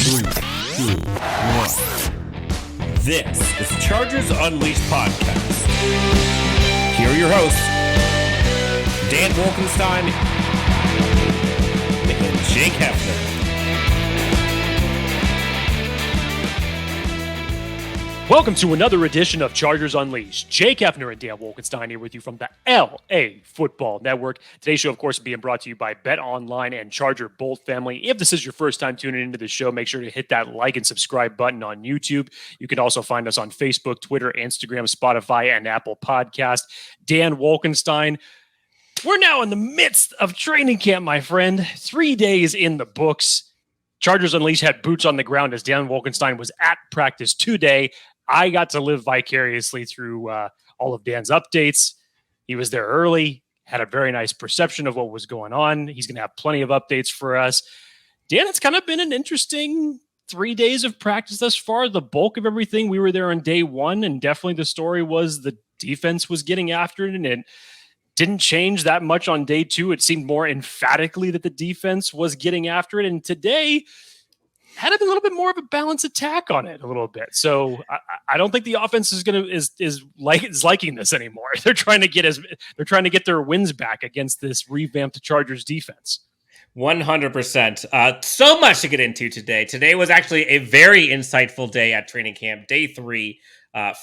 3, 2, 1. This is Chargers Unleashed podcast. Here are your hosts, Dan Wolkenstein and Jake Hefner. Welcome to another edition of Chargers Unleashed. Jake Hefner and Dan Wolkenstein here with you from the LAFB Network. Today's show, of course, is being brought to you by Bet Online and Charger Bolt Family. If this is your first time tuning into the show, make sure to hit that like and subscribe button on YouTube. You can also find us on Facebook, Twitter, Instagram, Spotify, and Apple Podcast. Dan Wolkenstein. We're now in the midst of training camp, my friend. 3 days in the books. Chargers Unleashed had boots on the ground as Dan Wolkenstein was at practice today. I got to live vicariously through all of Dan's updates. He was there early, had a very nice perception of what was going on. He's going to have plenty of updates for us. Dan, it's kind of been an interesting 3 days of practice thus far. The bulk of everything, we were there on day one, and definitely the story was the defense was getting after it, and it didn't change that much on day two. It seemed more emphatically that the defense was getting after it, and today had a little bit more of a balanced attack on it a little bit. So I don't think the offense is liking this anymore. They're trying to get their wins back against this revamped Chargers defense. 100%. So much to get into today. Today was actually a very insightful day at training camp. Day 3,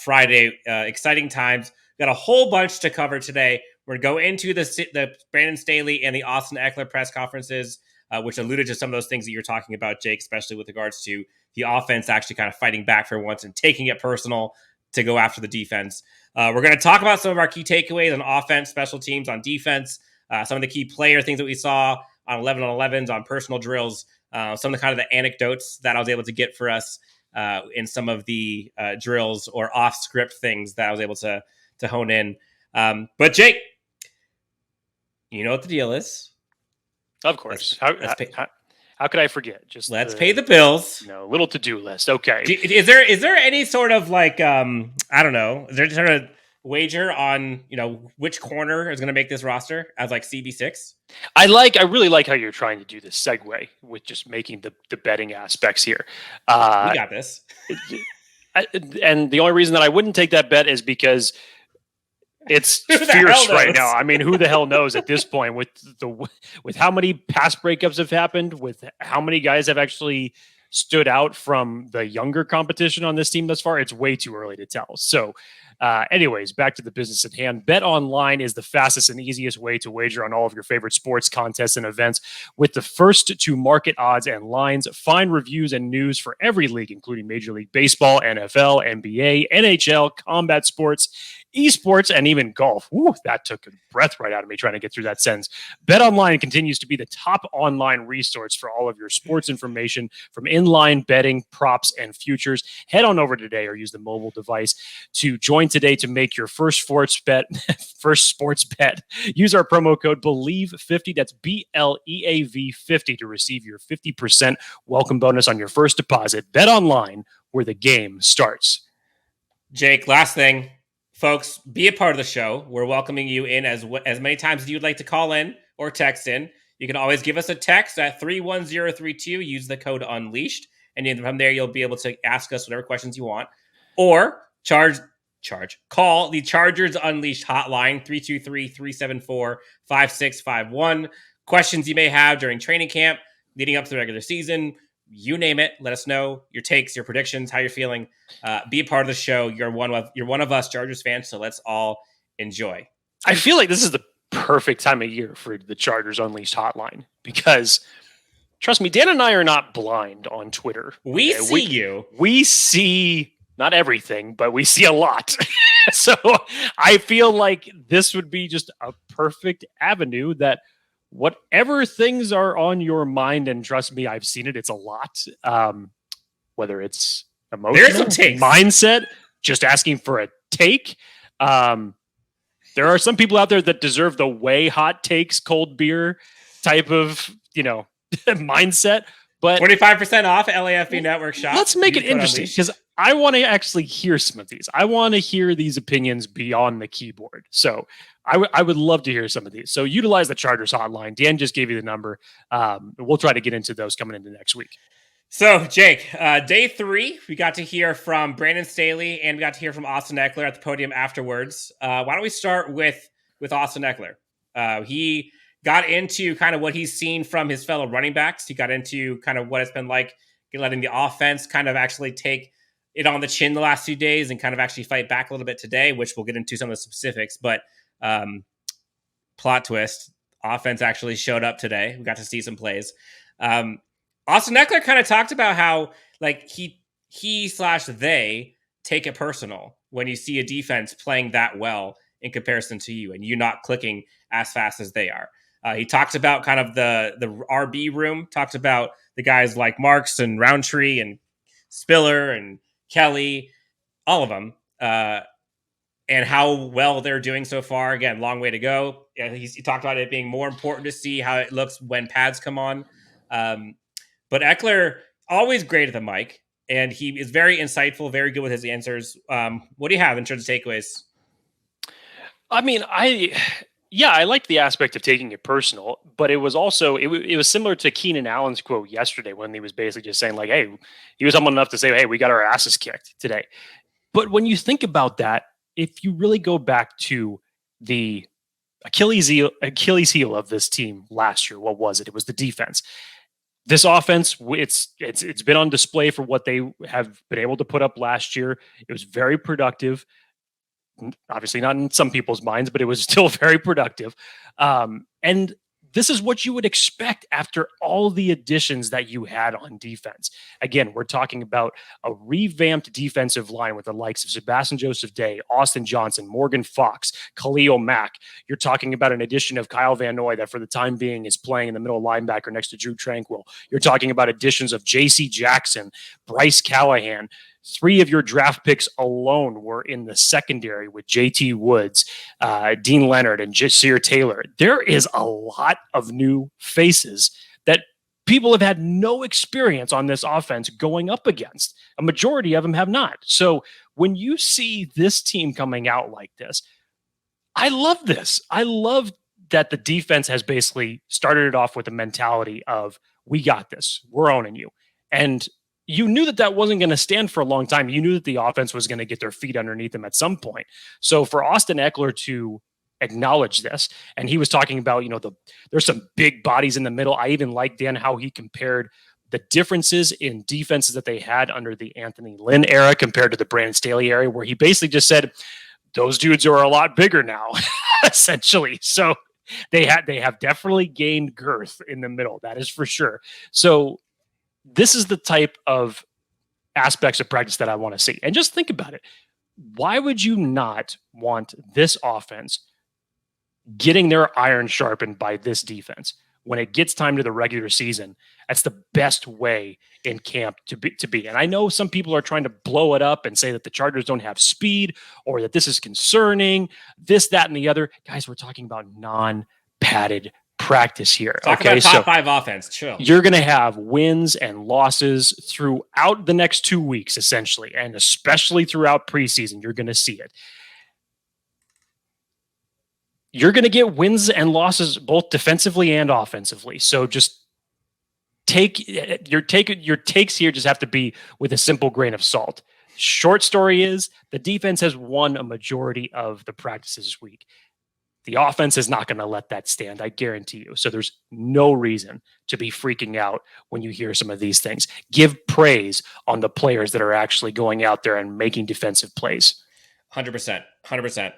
Friday. Exciting times. Got a whole bunch to cover today. We're going to go into the Brandon Staley and the Austin Ekeler press conferences, which alluded to some of those things that you're talking about, Jake, especially with regards to the offense actually kind of fighting back for once and taking it personal to go after the defense. We're going to talk about some of our key takeaways on offense, special teams, on defense, some of the key player things that we saw on 11-on-11s, on personal drills, some of the kind of the anecdotes that I was able to get for us in some of the drills or off-script things that I was able to hone in. But Jake, you know what the deal is. Of course. How could I forget? Let's pay the bills. Little to-do list. Okay. Is there any sort of like I don't know? Is there sort of wager on which corner is going to make this roster as like CB6? I really like how you're trying to do this segue with just making the betting aspects here. We got this. And the only reason that I wouldn't take that bet is because it's fierce right now. I mean, who the hell knows at this point with how many pass breakups have happened, with how many guys have actually stood out from the younger competition on this team thus far. It's way too early to tell. So anyways, back to the business at hand. Bet Online is the fastest and easiest way to wager on all of your favorite sports contests and events. With the first to market odds and lines, find reviews and news for every league, including Major League Baseball, NFL, NBA, NHL, combat sports, esports, and even golf. Woo, that took a breath right out of me trying to get through that sentence. Bet Online continues to be the top online resource for all of your sports information, from inline betting, props, and futures. Head on over today or use the mobile device to join today to make your first sports bet. Use our promo code BELIEVE50. That's BLEAV50 to receive your 50% welcome bonus on your first deposit. Bet Online, where the game starts. Jake, last thing. Folks, be a part of the show. We're welcoming you in as many times as you'd like to call in or text in. You can always give us a text at 31032. Use the code UNLEASHED. And from there, you'll be able to ask us whatever questions you want. Or call the Chargers Unleashed hotline, 323-374-5651. Questions you may have during training camp, leading up to the regular season. You name it. Let us know your takes, your predictions, how you're feeling. Be a part of the show. You're one of us Chargers fans, so let's all enjoy. I feel like this is the perfect time of year for the Chargers Unleashed hotline because, trust me, Dan and I are not blind on Twitter. We see not everything, but we see a lot. So I feel like this would be just a perfect avenue that whatever things are on your mind, and trust me, I've seen it. It's a lot. Whether it's emotional, mindset, just asking for a take. There are some people out there that deserve the way hot takes, cold beer type of, mindset. But 25% off LAFB Network shop. Let's make it interesting because I want to actually hear some of these. I want to hear these opinions beyond the keyboard. So I would love to hear some of these. So utilize the Chargers hotline. Dan just gave you the number. We'll try to get into those coming into next week. So, Jake, day 3, we got to hear from Brandon Staley and we got to hear from Austin Ekeler at the podium afterwards. Why don't we start with Austin Ekeler? He got into kind of what he's seen from his fellow running backs. He got into kind of what it's been like letting the offense kind of actually take it on the chin the last few days and kind of actually fight back a little bit today, which we'll get into some of the specifics. But plot twist, offense actually showed up today. We got to see some plays. Austin Ekeler kind of talked about how like he/they take it personal when you see a defense playing that well in comparison to you and you not clicking as fast as they are. He talked about kind of the RB room, talked about the guys like Marks and Roundtree and Spiller and Kelly, all of them, and how well they're doing so far. Again, long way to go. He talked about it being more important to see how it looks when pads come on. But Ekeler, always great at the mic, and he is very insightful, very good with his answers. What do you have in terms of takeaways? I mean, I liked the aspect of taking it personal, but it was also, it was similar to Keenan Allen's quote yesterday when he was basically just saying like, hey, he was humble enough to say, hey, we got our asses kicked today. But when you think about that, if you really go back to the Achilles heel of this team last year, what was it? It was the defense. This offense, it's been on display for what they have been able to put up last year. It was very productive. Obviously not in some people's minds, but it was still very productive. And this is what you would expect after all the additions that you had on defense. Again, we're talking about a revamped defensive line with the likes of Sebastian Joseph Day, Austin Johnson, Morgan Fox, Khalil Mack. You're talking about an addition of Kyle Van Noy that for the time being is playing in the middle linebacker next to Drew Tranquil. You're talking about additions of J.C. Jackson, Bryce Callahan. 3 of your draft picks alone were in the secondary with JT Woods, Dean Leonard, and Jasir Taylor. There is a lot of new faces that people have had no experience on this offense going up against. A majority of them have not. So when you see this team coming out like this, I love this. I love that the defense has basically started it off with a mentality of, we got this. We're owning you. And you knew that wasn't going to stand for a long time. You knew that the offense was going to get their feet underneath them at some point. So for Austin Ekeler to acknowledge this, and he was talking about, there's some big bodies in the middle. I even like, Dan, how he compared the differences in defenses that they had under the Anthony Lynn era compared to the Brandon Staley era, where he basically just said, those dudes are a lot bigger now, essentially. So they have definitely gained girth in the middle. That is for sure. So this is the type of aspects of practice that I want to see. And just think about it. Why would you not want this offense getting their iron sharpened by this defense? When it gets time to the regular season, that's the best way in camp to be. And I know some people are trying to blow it up and say that the Chargers don't have speed or that this is concerning, this, that, and the other. Guys, we're talking about non-padded practice here. Talk about top 5 offense. Chill. You're going to have wins and losses throughout the next 2 weeks, essentially, and especially throughout preseason. You're going to see it. You're going to get wins and losses both defensively and offensively. So just take your takes here. Just have to be with a simple grain of salt. Short story is the defense has won a majority of the practices this week. The offense is not going to let that stand, I guarantee you. So there's no reason to be freaking out when you hear some of these things. Give praise on the players that are actually going out there and making defensive plays. 100%.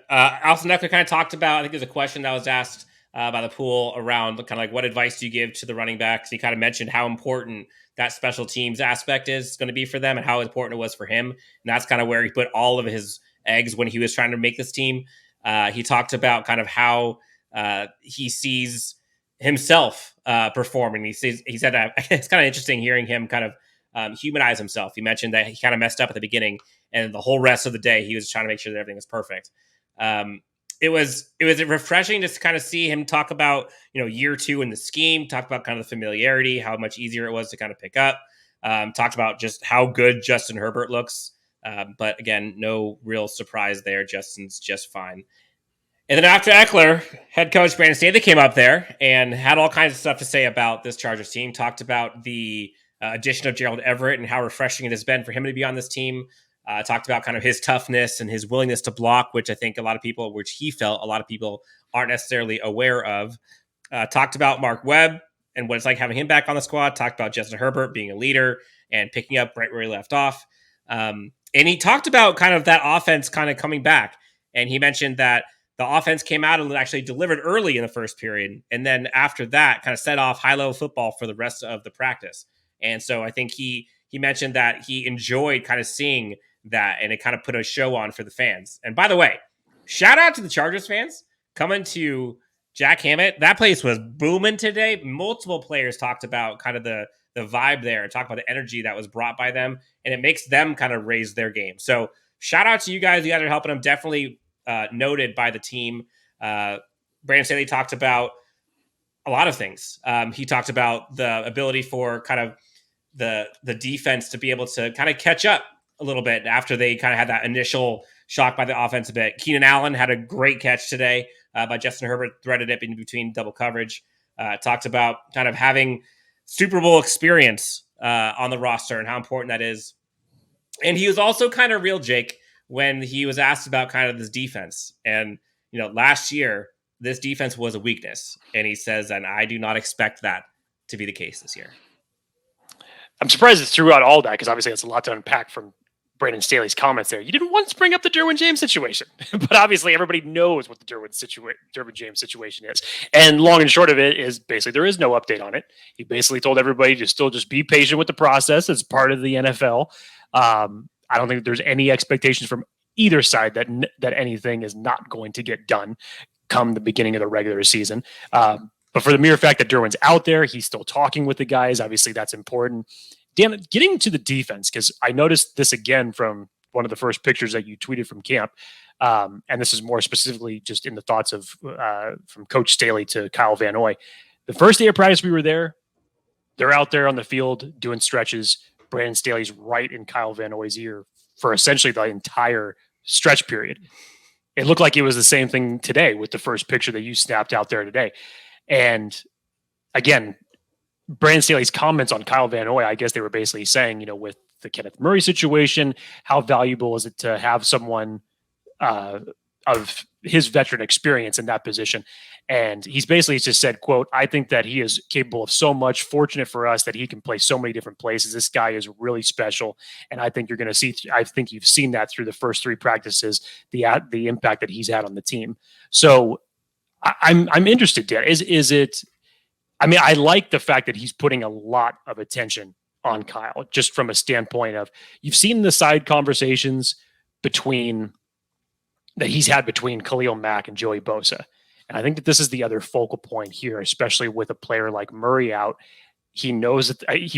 Austin Ekeler kind of talked about, I think there's a question that was asked by the pool around kind of like what advice do you give to the running backs? He kind of mentioned how important that special teams aspect is going to be for them and how important it was for him. And that's kind of where he put all of his eggs when he was trying to make this team. He talked about kind of how he sees himself performing. He said it's kind of interesting hearing him kind of humanize himself. He mentioned that he kind of messed up at the beginning, and the whole rest of the day he was trying to make sure that everything was perfect. It was refreshing just to kind of see him talk about year 2 in the scheme, talk about kind of the familiarity, how much easier it was to kind of pick up. Talked about just how good Justin Herbert looks. But again, no real surprise there. Justin's just fine. And then after Ekeler, head coach Brandon Staley came up there and had all kinds of stuff to say about this Chargers team. Talked about the addition of Gerald Everett and how refreshing it has been for him to be on this team. Talked about kind of his toughness and his willingness to block, which I think which he felt a lot of people aren't necessarily aware of. Talked about Mark Webb and what it's like having him back on the squad. Talked about Justin Herbert being a leader and picking up right where he left off. And he talked about kind of that offense kind of coming back. And he mentioned that the offense came out and actually delivered early in the first period. And then after that, kind of set off high-level football for the rest of the practice. And so I think he mentioned that he enjoyed kind of seeing that, and it kind of put a show on for the fans. And by the way, shout out to the Chargers fans coming to Jack Hammett. That place was booming today. Multiple players talked about kind of the vibe there and talked about the energy that was brought by them, and it makes them kind of raise their game. So shout out to you guys. You guys are helping them. Definitely noted by the team. Brandon Staley talked about a lot of things. He talked about the ability for kind of the defense to be able to kind of catch up a little bit after they kind of had that initial shock by the offense a bit. Keenan Allen had a great catch today by Justin Herbert, threaded it in between double coverage. Talked about kind of having Super Bowl experience on the roster and how important that is. And he was also kind of real, Jake, when he was asked about kind of this defense. And, last year, this defense was a weakness. And he says, and I do not expect that to be the case this year. I'm surprised it's throughout all that, because obviously that's a lot to unpack from Brandon Staley's comments there. You didn't once bring up the Derwin James situation, but obviously everybody knows what the Derwin James situation is. And long and short of it is basically there is no update on it. He basically told everybody to still just be patient with the process as part of the NFL. I don't think there's any expectations from either side that anything is not going to get done come the beginning of the regular season. But for the mere fact that Derwin's out there, he's still talking with the guys. Obviously, that's important. Dan, getting to the defense, because I noticed this again from one of the first pictures that you tweeted from camp, and this is more specifically just in the thoughts of from Coach Staley to Kyle Van Noy. The first day of practice we were there, they're out there on the field doing stretches. Brandon Staley's right in Kyle Van Noy's ear for essentially the entire stretch period. It looked like it was the same thing today with the first picture that you snapped out there today. And again, Brandon Staley's comments on Kyle Van Noy, I guess they were basically saying, with the Kenneth Murray situation, how valuable is it to have someone of his veteran experience in that position? And he's basically just said, quote, I think that he is capable of so much, fortunate for us that he can play so many different places. This guy is really special. And I think you're going to see, I think you've seen that through the first three practices, the impact that he's had on the team. So I'm interested, Dan. Is it, I mean, I like the fact that he's putting a lot of attention on Kyle, just from a standpoint of, you've seen the side conversations that he's had between Khalil Mack and Joey Bosa. And I think that this is the other focal point here, especially with a player like Murray out. He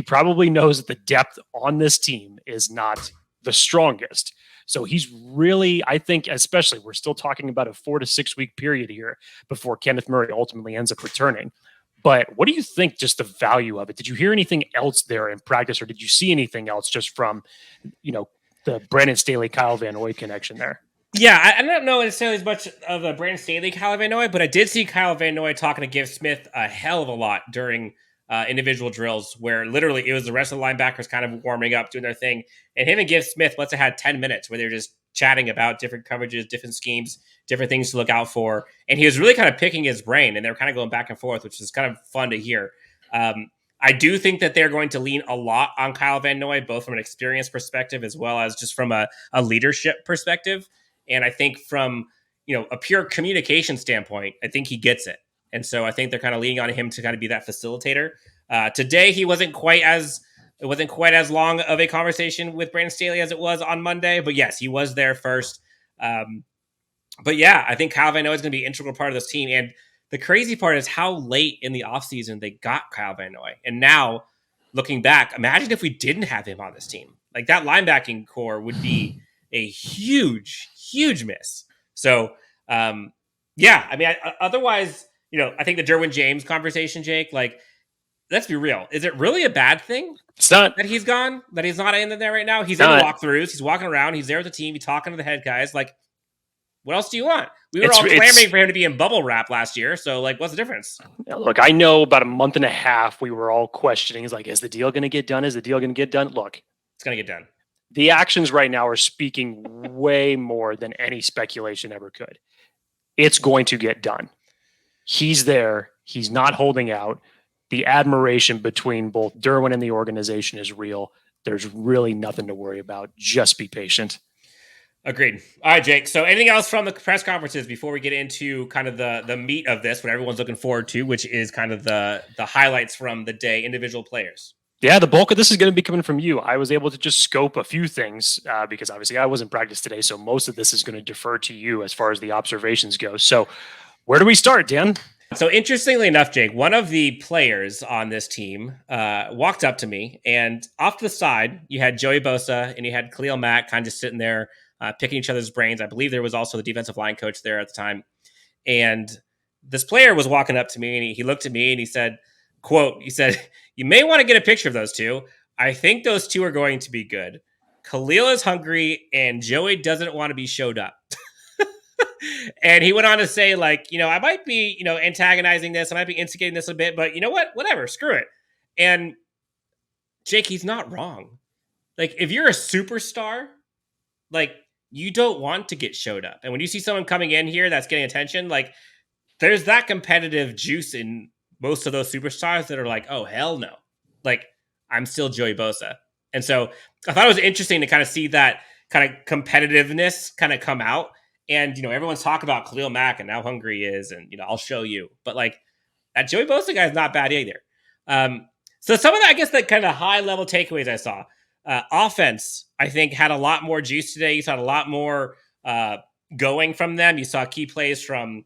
probably knows that the depth on this team is not the strongest. So he's really, I think, especially, we're still talking about a 4 to 6 week period here before Kenneth Murray ultimately ends up returning. But what do you think, just the value of it? Did you hear anything else there in practice, or did you see anything else just from, the Brandon Staley, Kyle Van Noy connection there? Yeah, I don't know necessarily as much of a Brandon Staley, Kyle Van Noy, but I did see Kyle Van Noy talking to Give Smith a hell of a lot during individual drills, where literally it was the rest of the linebackers kind of warming up, doing their thing. And him and Give Smith must have had 10 minutes where they were just chatting about different coverages, different schemes, different things to look out for. And he was really kind of picking his brain, and they were kind of going back and forth, which is kind of fun to hear. I do think that they're going to lean a lot on Kyle Van Noy, both from an experience perspective as well as just from a leadership perspective. And I think from, a pure communication standpoint, I think he gets it. And so I think they're kind of leaning on him to kind of be that facilitator. Today, it wasn't quite as long of a conversation with Brandon Staley as it was on Monday. But yes, he was there first. But yeah, I think Kyle Van Noy is going to be an integral part of this team. And the crazy part is how late in the offseason they got Kyle Van Noy. And now, looking back, imagine if we didn't have him on this team. Like, that linebacking core would be a huge, huge miss. So, yeah, I mean, otherwise, I think the Derwin James conversation, Jake, like, let's be real. Is it really a bad thing? It's not. That he's gone? That he's not in there right now? He's in the walkthroughs. He's walking around. He's there with the team. He's talking to the head guys. Like, What else do you want? We were all clamoring for him to be in bubble wrap last year. So, like, what's the difference? Look, I know about a month and a half, we were all questioning, is the deal going to get done? Is the deal going to get done? Look, it's going to get done. The actions right now are speaking way more than any speculation ever could. It's going to get done. He's there. He's not holding out. The admiration between both Derwin and the organization is real. There's really nothing to worry about. Just be patient. Agreed. All right, Jake. So anything else from the press conferences before we get into kind of the meat of this, what everyone's looking forward to, which is kind of the highlights from the day, individual players? Yeah, the bulk of this is going to be coming from you. I was able to just scope a few things because obviously I wasn't practice today. So most of this is going to defer to you as far as the observations go. So where do we start, Dan? So interestingly enough, Jake, one of the players on this team walked up to me, and off to the side, you had Joey Bosa and you had Khalil Mack kind of just sitting there picking each other's brains. I believe there was also the defensive line coach there at the time. And this player was walking up to me, and he looked at me and he said, quote, he said, "You may want to get a picture of those two. I think those two are going to be good. Khalil is hungry and Joey doesn't want to be showed up." And he went on to say, like, I might be, antagonizing this. I might be instigating this a bit, but you know what? Whatever, screw it. And Jake, he's not wrong. Like, if you're a superstar, like, you don't want to get showed up. And when you see someone coming in here that's getting attention, like, there's that competitive juice in most of those superstars that are like, oh, hell no. Like, I'm still Joey Bosa. And so I thought it was interesting to kind of see that kind of competitiveness kind of come out. And, everyone's talking about Khalil Mack and how hungry he is. And, I'll show you. But, like, that Joey Bosa guy is not bad either. So some of that, I guess, the kind of high-level takeaways I saw. Offense, I think, had a lot more juice today. You saw a lot more going from them. You saw key plays from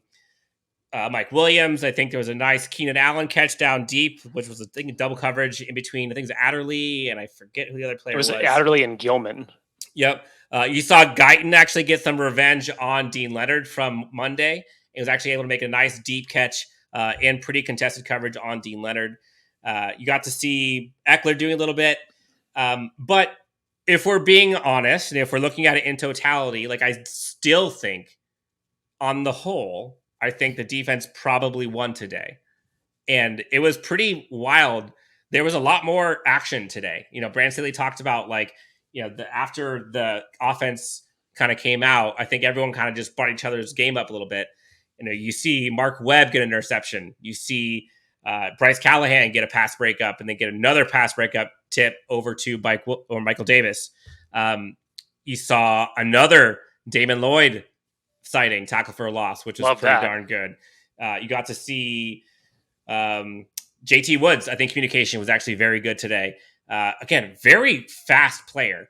Mike Williams. I think there was a nice Keenan Allen catch down deep, which was a thing double coverage in between. I think it was Adderley, and I forget who the other player was. It was Adderley and Gilman. Yep. You saw Guyton actually get some revenge on Dean Leonard from Monday. He was actually able to make a nice deep catch and pretty contested coverage on Dean Leonard. You got to see Ekeler doing a little bit. But if we're being honest, and if we're looking at it in totality, like, I still think on the whole, I think the defense probably won today. And it was pretty wild. There was a lot more action today. Brandon Staley talked about, like, after the offense kind of came out, I think everyone kind of just brought each other's game up a little bit. You see Mark Webb get an interception. You see Bryce Callahan get a pass breakup and then get another pass breakup tip over to Michael Davis. You saw another Damon Lloyd sighting, tackle for a loss, which was pretty darn good. You got to see JT Woods. I think communication was actually very good today. Again, very fast player.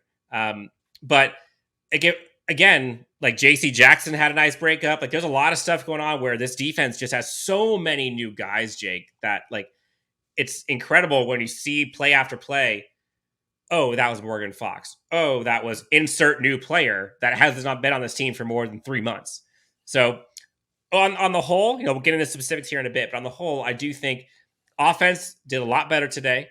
But again, like, JC Jackson had a nice breakup. Like, there's a lot of stuff going on where this defense just has so many new guys, Jake, that, like, it's incredible when you see play after play. Oh, that was Morgan Fox. Oh, that was insert new player that has not been on this team for more than 3 months. So on the whole, we'll get into specifics here in a bit, but on the whole, I do think offense did a lot better today.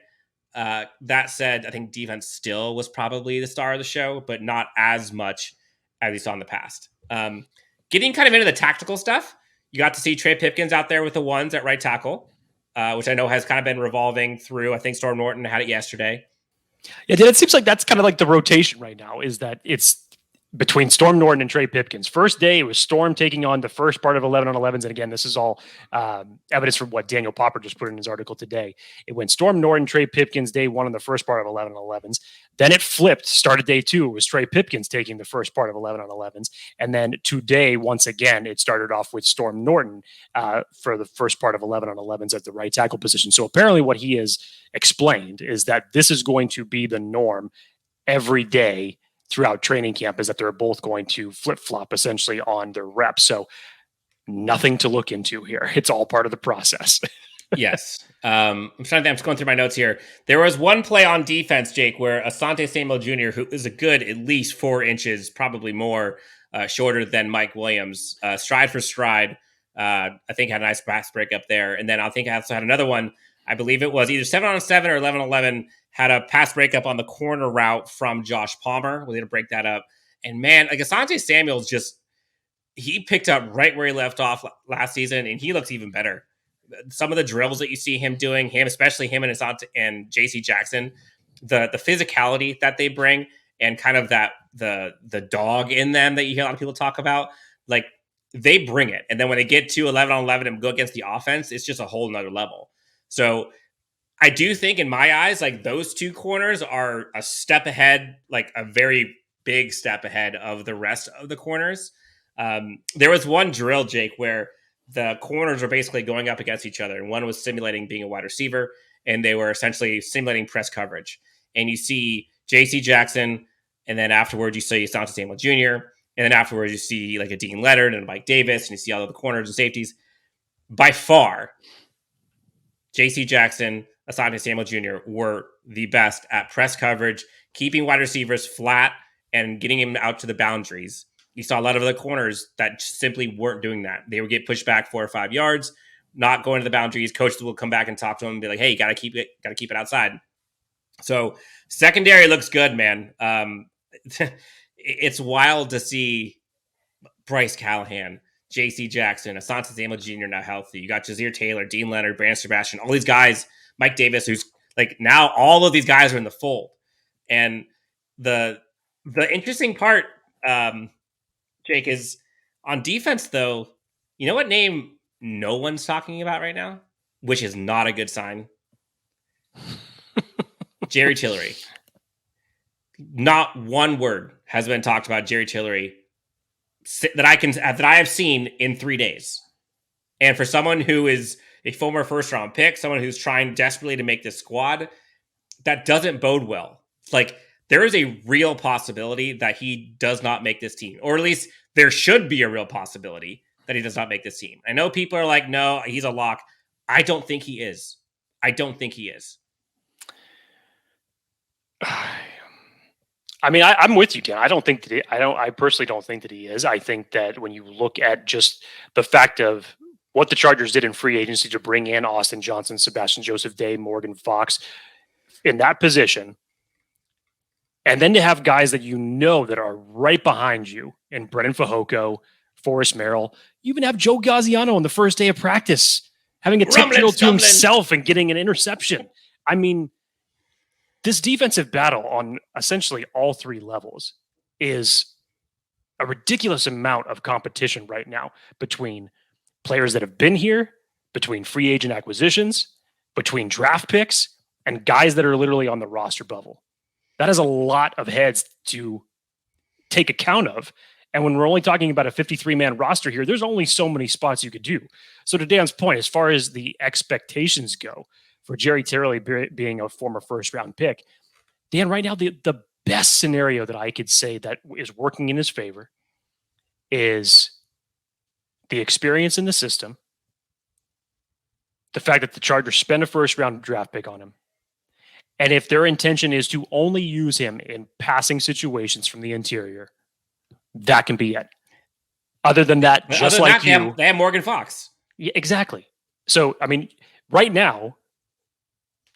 That said, I think defense still was probably the star of the show, but not as much as we saw in the past. Getting kind of into the tactical stuff, you got to see Tre Pipkins out there with the ones at right tackle, which I know has kind of been revolving through. I think Storm Norton had it yesterday. Yeah, it seems like that's kind of like the rotation right now, is that it's between Storm Norton and Tre Pipkins. First day, it was Storm taking on the first part of 11 on 11s. And again, this is all evidence from what Daniel Popper just put in his article today. It went Storm Norton, Tre Pipkins day one on the first part of 11 on 11s. Then it flipped, started day two. It was Tre Pipkins taking the first part of 11 on 11s. And then today, once again, it started off with Storm Norton for the first part of 11 on 11s at the right tackle position. So apparently what he has explained is that this is going to be the norm every day throughout training camp, is that they're both going to flip-flop essentially on their reps. So nothing to look into here. It's all part of the process. Yes. I'm just going through my notes here. There was one play on defense, Jake, where Asante Samuel Jr., who is a good at least 4 inches, probably more, shorter than Mike Williams, stride for stride, I think had a nice pass break up there. And then I think I also had another one. I believe it was either 7 on 7 or 11 on 11, had a pass breakup on the corner route from Josh Palmer. We had to break that up. And man, like, Asante Samuel's just, he picked up right where he left off last season, and he looks even better. Some of the drills that you see him doing, especially him and Asante and JC Jackson, the physicality that they bring, and kind of that the dog in them that you hear a lot of people talk about, like they bring it. And then when they get to 11 on 11 and go against the offense, it's just a whole nother level. So I do think in my eyes, like those two corners are a step ahead, like a very big step ahead of the rest of the corners. There was one drill, Jake, where the corners were basically going up against each other, and one was simulating being a wide receiver, and they were essentially simulating press coverage. And you see J.C. Jackson, and then afterwards you see Asante Samuel Jr., and then afterwards you see like a Dean Leonard and a Mike Davis, and you see all of the corners and safeties. By far, J.C. Jackson, Asante Samuel Jr. were the best at press coverage, keeping wide receivers flat and getting him out to the boundaries. You saw a lot of the corners that simply weren't doing that. They would get pushed back 4 or 5 yards, not going to the boundaries. Coaches will come back and talk to them and be like, "Hey, you got to keep it outside." So secondary looks good, man. It's wild to see Bryce Callahan, J.C. Jackson, Asante Samuel Jr. now healthy. You got Jazir Taylor, Dean Leonard, Brandon Sebastian, all these guys, Mike Davis, who's like now all of these guys are in the fold. And the interesting part, Jake, is on defense, though, you know what name no one's talking about right now? Which is not a good sign. Jerry Tillery. Not one word has been talked about Jerry Tillery that I have seen in 3 days. And for someone who is a former first-round pick, someone who's trying desperately to make this squad, that doesn't bode well. Like, there is a real possibility that he does not make this team. Or at least there should be a real possibility that he does not make this team. I know people are like, no, he's a lock. I don't think he is. I mean, I'm with you, Dan. I personally don't think that he is. I think that when you look at just the fact of what the Chargers did in free agency to bring in Austin Johnson, Sebastian Joseph Day, Morgan Fox in that position, and then to have guys that you know that are right behind you, and Brennan Fehoko, Forrest Merrill, you even have Joe Gaziano on the first day of practice having a tip drill to himself and getting an interception. I mean, this defensive battle on essentially all three levels is a ridiculous amount of competition right now between players that have been here, between free agent acquisitions, between draft picks, and guys that are literally on the roster bubble. That is a lot of heads to take account of. And when we're only talking about a 53-man roster here, there's only so many spots you could do. So to Dan's point, as far as the expectations go for Jerry Tillery being a former first-round pick, Dan, right now, the best scenario that I could say that is working in his favor is the experience in the system, the fact that the Chargers spend a first-round draft pick on him, and if their intention is to only use him in passing situations from the interior, that can be it. Other than that, they have Morgan Fox. Yeah, exactly. So, I mean, right now,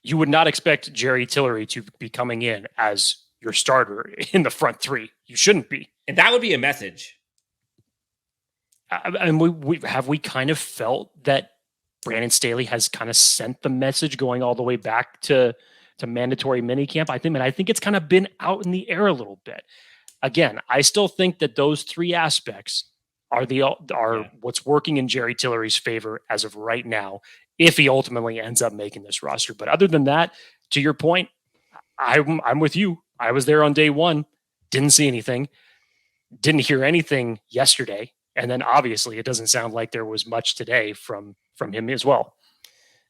you would not expect Jerry Tillery to be coming in as your starter in the front three. You shouldn't be. And that would be a message. And we kind of felt that Brandon Staley has kind of sent the message going all the way back to mandatory minicamp. I think it's kind of been out in the air a little bit. Again, I still think that those three aspects are what's working in Jerry Tillery's favor as of right now, if he ultimately ends up making this roster. But other than that, to your point, I'm with you. I was there on day one, didn't see anything, didn't hear anything yesterday. And then obviously it doesn't sound like there was much today from him as well.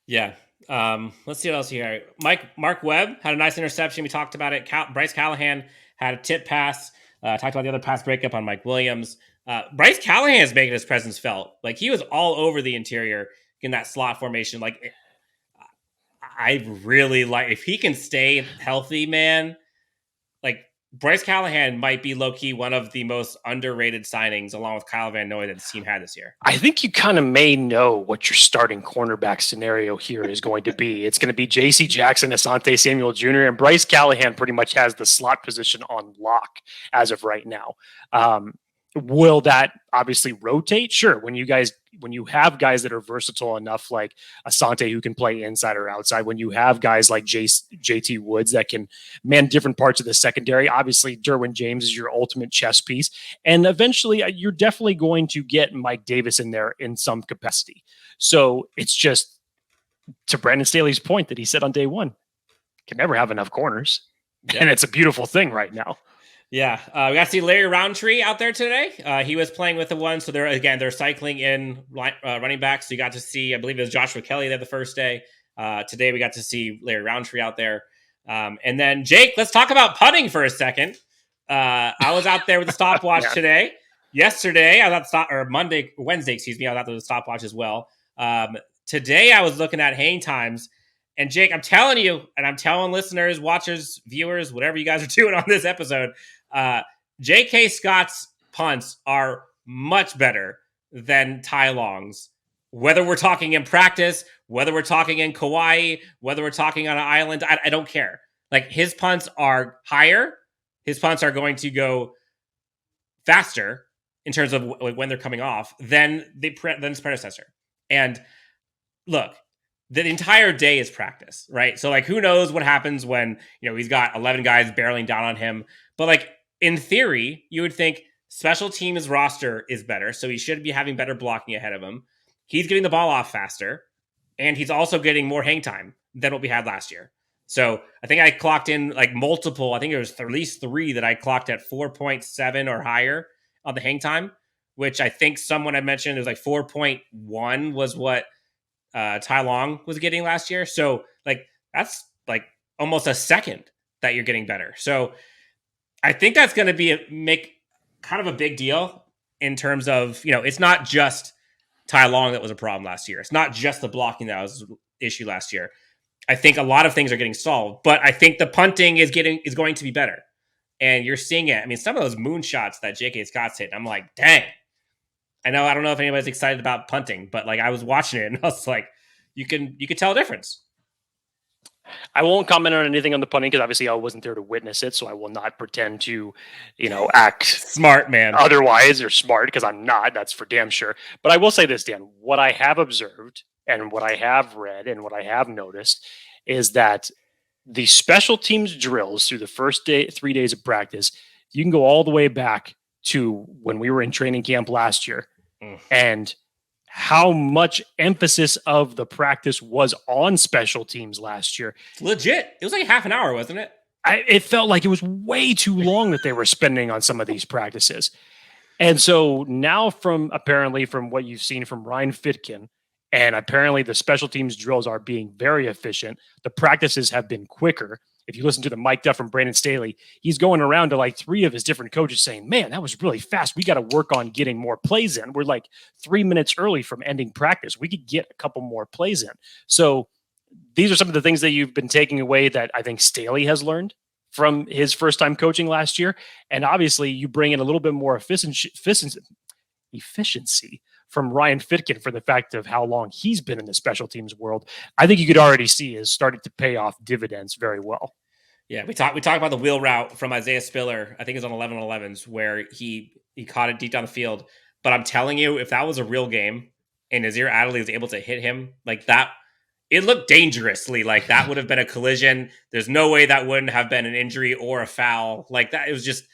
Yeah. Let's see what else here. Mark Webb had a nice interception. We talked about it. Bryce Callahan had a tip pass. Talked about the other pass breakup on Mike Williams. Bryce Callahan is making his presence felt. Like, he was all over the interior in that slot formation. Like, I really like, if he can stay healthy, man, like, Bryce Callahan might be low-key one of the most underrated signings, along with Kyle Van Noy, that the team had this year. I think you kind of may know what your starting cornerback scenario here is going to be. It's going to be J.C. Jackson, Asante Samuel Jr., and Bryce Callahan pretty much has the slot position on lock as of right now. Will that obviously rotate? Sure. When you have guys that are versatile enough, like Asante, who can play inside or outside, when you have guys like JT Woods that can man different parts of the secondary, obviously Derwin James is your ultimate chess piece. And eventually you're definitely going to get Mike Davis in there in some capacity. So it's just, to Brandon Staley's point that he said on day one, can never have enough corners. Yeah. And it's a beautiful thing right now. Yeah, we got to see Larry Roundtree out there today. He was playing with the one, so they're cycling in running backs. So you got to see, I believe it was Joshua Kelly there the first day. Today we got to see Larry Roundtree out there. And then Jake, let's talk about putting for a second. I was out there with the stopwatch today. Yesterday, I thought Wednesday, excuse me, I thought there was a stopwatch as well. Today I was looking at hang times. And Jake, I'm telling you, and I'm telling listeners, watchers, viewers, whatever you guys are doing on this episode, J.K. Scott's punts are much better than Ty Long's. Whether we're talking in practice, whether we're talking in Kauai, whether we're talking on an island, I don't care. Like, his punts are higher. His punts are going to go faster in terms of when they're coming off than his predecessor. And look, the entire day is practice, right? So, like, who knows what happens when, he's got 11 guys barreling down on him. But, like, in theory, you would think special teams roster is better, so he should be having better blocking ahead of him. He's getting the ball off faster, and he's also getting more hang time than what we had last year. So I think I clocked in, like, multiple. I think it was at least 3 that I clocked at 4.7 or higher on the hang time, which I think someone had mentioned, it was like 4.1 was what Ty Long was getting last year. So, like, that's like almost a second that you're getting better. So I think that's going to make kind of a big deal in terms of, it's not just Ty Long that was a problem last year. It's not just the blocking that was an issue last year. I think a lot of things are getting solved, but I think the punting is going to be better. And you're seeing it. I mean, some of those moonshots that J.K. Scott's hit, I'm like, dang. I don't know if anybody's excited about punting, but, like, I was watching it and I was like, you could tell a difference. I won't comment on anything on the punting because obviously I wasn't there to witness it, so I will not pretend to, act smart, man. Otherwise, or smart, because I'm not. That's for damn sure. But I will say this, Dan. What I have observed and what I have read and what I have noticed is that the special teams drills through the first 3 days of practice, you can go all the way back to when we were in training camp last year, and how much emphasis of the practice was on special teams last year. Legit. It was like half an hour, wasn't it? It felt like it was way too long that they were spending on some of these practices. And so now from what you've seen from Ryan Fitkin, and apparently the special teams drills are being very efficient. The practices have been quicker. If you listen to the mic'd up from Brandon Staley, he's going around to like 3 of his different coaches saying, man, that was really fast. We got to work on getting more plays in. We're like 3 minutes early from ending practice. We could get a couple more plays in. So these are some of the things that you've been taking away that I think Staley has learned from his first time coaching last year. And obviously you bring in a little bit more efficiency from Ryan Fitkin for the fact of how long he's been in the special teams world. I think you could already see is starting to pay off dividends very well. Yeah, we talked about the wheel route from Isaiah Spiller. I think it was on 11-11s where he caught it deep down the field. But I'm telling you, if that was a real game and Nazir Adderley was able to hit him like that, it looked dangerously like that would have been a collision. There's no way that wouldn't have been an injury or a foul. Like that, it was just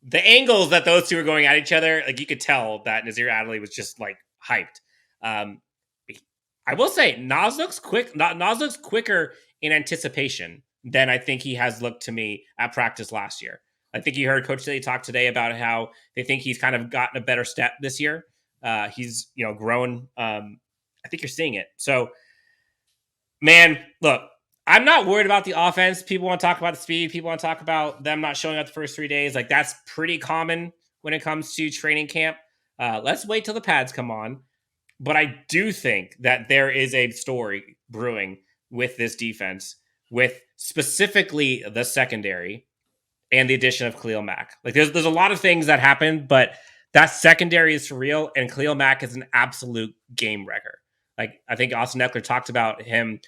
the angles that those two were going at each other. Like you could tell that Nazir Adderley was just like hyped. I will say Nas looks quick. Nas looks quicker in anticipation than I think he has looked to me at practice last year. I think you heard Coach Staley talk today about how they think he's kind of gotten a better step this year. He's grown. I think you're seeing it. So, man, look, I'm not worried about the offense. People want to talk about the speed. People want to talk about them not showing up the first 3 days. Like that's pretty common when it comes to training camp. Let's wait till the pads come on. But I do think that there is a story brewing with this defense, with specifically the secondary and the addition of Khalil Mack. Like there's a lot of things that happen, but that secondary is surreal, and Khalil Mack is an absolute game wrecker. Like I think Austin Ekeler talked about him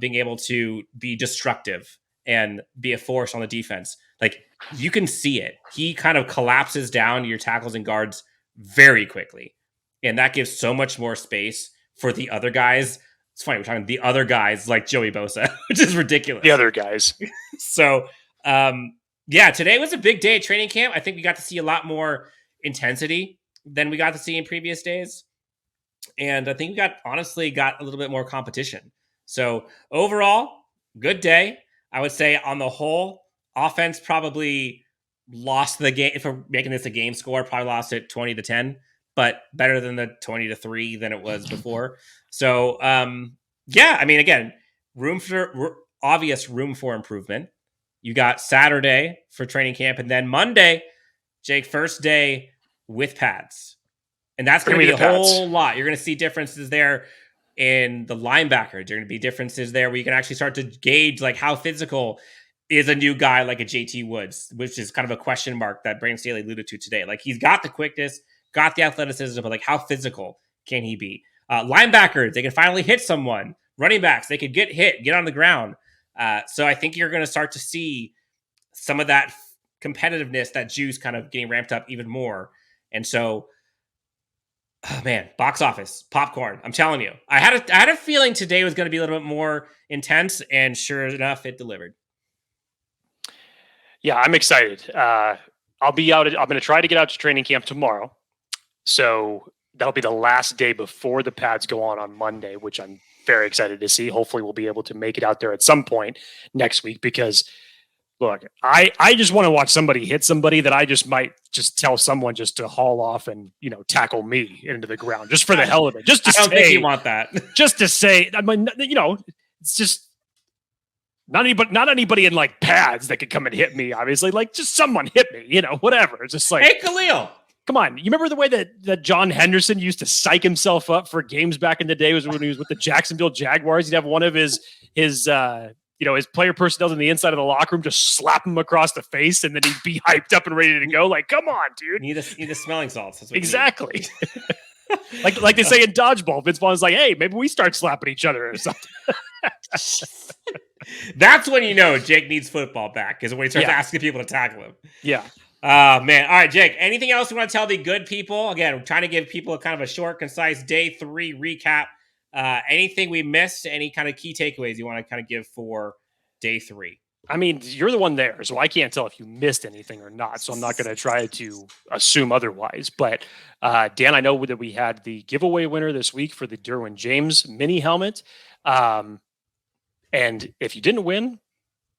being able to be destructive and be a force on the defense. Like, you can see it. He kind of collapses down your tackles and guards very quickly. And that gives so much more space for the other guys. It's funny, we're talking the other guys like Joey Bosa, which is ridiculous. The other guys. So, today was a big day at training camp. I think we got to see a lot more intensity than we got to see in previous days. And I think we got a little bit more competition. So overall, good day. I would say on the whole, offense probably lost the game. If we're making this a game score, probably lost it 20-10, but better than the 20-3 than it was before. So, again, obvious room for improvement. You got Saturday for training camp, and then Monday, Jake, first day with pads. And that's going to be a whole lot. You're going to see differences there in the linebackers. There are going to be differences there where you can actually start to gauge like how physical is a new guy like a JT Woods, which is kind of a question mark that Brandon Staley alluded to today. Like, he's got the quickness, got the athleticism, but like, how physical can he be? Linebackers, they can finally hit someone. Running backs, they could get hit, get on the ground. So I think you're going to start to see some of that competitiveness, that juice kind of getting ramped up even more. And so, box office, popcorn. I'm telling you, I had a feeling today was going to be a little bit more intense, and sure enough, it delivered. Yeah, I'm excited. I'll be out. I'm going to try to get out to training camp tomorrow. So that'll be the last day before the pads go on Monday, which I'm very excited to see. Hopefully we'll be able to make it out there at some point next week, because look, I just want to watch somebody hit somebody that I just might just tell someone just to haul off and, tackle me into the ground just for the hell of it. Just to I don't think you want that. Just to say, I mean, it's just not anybody in like pads that could come and hit me, obviously. Like, just someone hit me, whatever. It's just like, hey, Khalil. Come on. You remember the way that John Henderson used to psych himself up for games back in the day? Was when he was with the Jacksonville Jaguars. He'd have one of his player personnel in the inside of the locker room just slap him across the face, and then he'd be hyped up and ready to go. Like, come on, dude. You need the smelling salts. That's what exactly. like they say in dodgeball. Vince Vaughn's like, hey, maybe we start slapping each other or something. That's when you know Jake needs football back, is when he starts asking people to tackle him. Yeah. Man. All right, Jake, anything else you want to tell the good people? Again, we're trying to give people a kind of a short, concise day 3 recap. Anything we missed, any kind of key takeaways you want to kind of give for day 3? I mean, you're the one there, so I can't tell if you missed anything or not. So I'm not going to try to assume otherwise. But Dan, I know that we had the giveaway winner this week for the Derwin James mini helmet. And if you didn't win,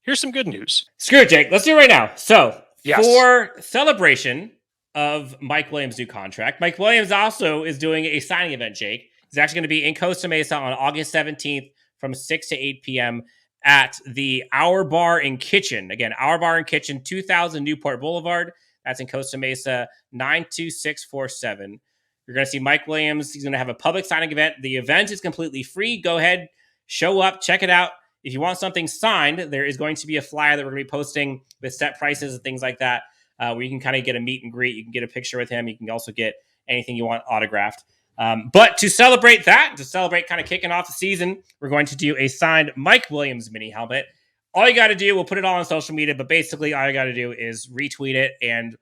here's some good news. Screw it, Jake. Let's do it right now. So for celebration of Mike Williams' new contract, Mike Williams also is doing a signing event, Jake. He's actually going to be in Costa Mesa on August 17th from 6 to 8 p.m. at the Our Bar and Kitchen. Again, Our Bar and Kitchen, 2000 Newport Boulevard. That's in Costa Mesa, 92647. You're going to see Mike Williams. He's going to have a public signing event. The event is completely free. Go ahead, show up, check it out. If you want something signed, there is going to be a flyer that we're going to be posting with set prices and things like that, where you can kind of get a meet and greet. You can get a picture with him. You can also get anything you want autographed. But to celebrate kind of kicking off the season, we're going to do a signed Mike Williams mini helmet. All you got to do, we'll put it all on social media, but basically all you got to do is retweet it and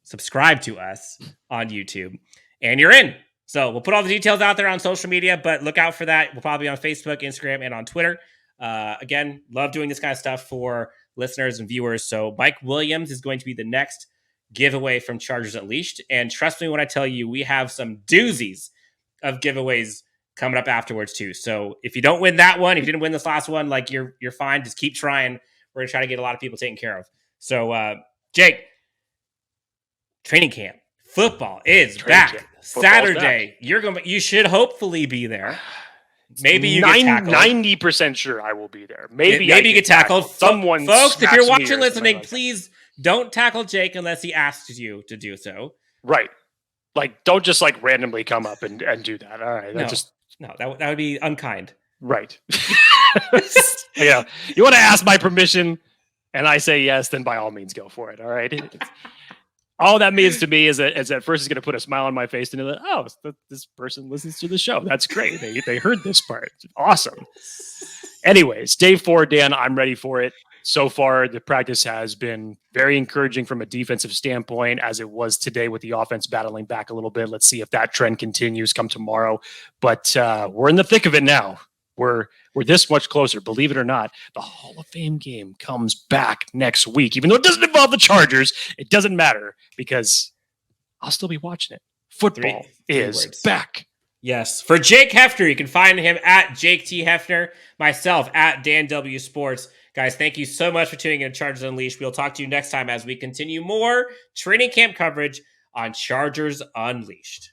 subscribe to us on YouTube, and you're in. So we'll put all the details out there on social media, but look out for that. We'll probably be on Facebook, Instagram, and on Twitter. Again, love doing this kind of stuff for listeners and viewers. So Mike Williams is going to be the next giveaway from Chargers Unleashed. And trust me when I tell you, we have some doozies of giveaways coming up afterwards too. So if you don't win that one, if you didn't win this last one, like you're fine. Just keep trying. We're gonna try to get a lot of people taken care of. So Jake, training camp football is back. Saturday. Back. You should hopefully be there. Maybe you get tackled. 90% sure I will be there. Maybe you get tackled. Someone, folks, if you're watching, listening, please don't tackle Jake unless he asks you to do so. Right. Like, don't just like randomly come up and do that. All right. That would be unkind. Right. You want to ask my permission and I say yes, then by all means go for it. All right. All that means to me is that first is going to put a smile on my face and this person listens to the show. That's great. They heard this part. Awesome. Anyways, day 4, Dan, I'm ready for it. So far, the practice has been very encouraging from a defensive standpoint, as it was today with the offense battling back a little bit. Let's see if that trend continues come tomorrow. But we're in the thick of it now. We're this much closer. Believe it or not, the Hall of Fame game comes back next week. Even though it doesn't involve the Chargers, it doesn't matter because I'll still be watching it. Football is back. Yes. For Jake Hefner, you can find him at Jake T. Hefner, myself at Dan W. Sports. Guys, thank you so much for tuning in to Chargers Unleashed. We'll talk to you next time as we continue more training camp coverage on Chargers Unleashed.